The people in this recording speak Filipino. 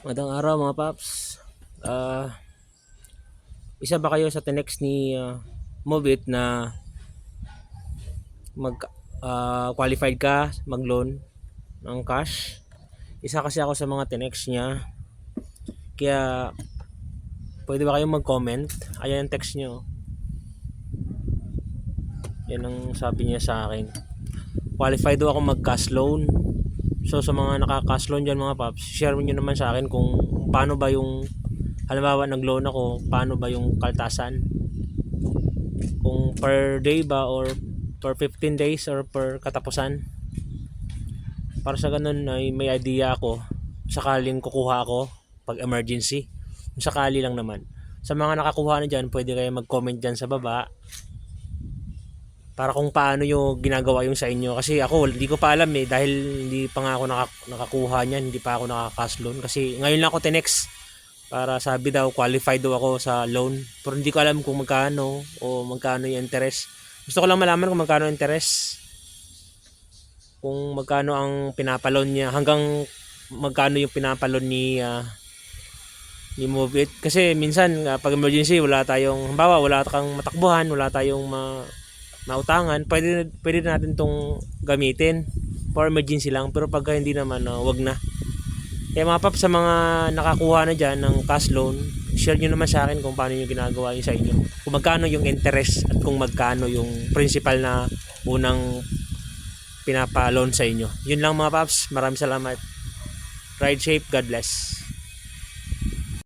Magandang araw mga paps. Isa ba kayo sa tinext ni Movit na mag qualified ka mag-loan ng cash? Isa kasi ako sa mga tinext niya. Kaya pwede ba kayong mag-comment? Ayan ang text niyo. Yan ang sabi niya sa akin. Qualified daw ako mag-cash loan. So sa mga naka-cash loan dyan mga paps, share niyo naman sa akin kung paano ba yung halimbawa nag-loan ako, paano ba yung kaltasan? Kung per day ba or per 15 days or per katapusan? Para sa ganun ay may idea ako sakaling kukuha ako pag emergency. Sakali lang naman. Sa mga nakakuha na dyan, pwede kayo mag-comment dyan sa baba para kung paano yung ginagawa yung sa inyo. Kasi ako, hindi ko pa alam dahil hindi pa nga ako nakakuha niyan, hindi pa ako naka-cash loan. Kasi ngayon lang ako tinext para sabi daw qualified daw ako sa loan. Pero hindi ko alam kung magkano o magkano yung interest. Gusto ko lang malaman kung magkano interest. Kung magkano ang pinapalon niya, hanggang magkano yung pinapalon ni Movit. Kasi minsan pag emergency wala tayong, halimbawa wala kang matakbuhan, wala tayong mautangan, pwede natin tong gamitin for emergency lang. Pero pagka hindi naman, wag na. Kaya mga pap, sa mga nakakuha na dyan ng cash loan, share nyo naman sa akin kung paano yung ginagawa nyo sa inyo, kung magkano yung interest at kung magkano yung principal na unang pinapa-loan sa inyo. Yun lang mga paps, maraming salamat. Ride safe, God bless.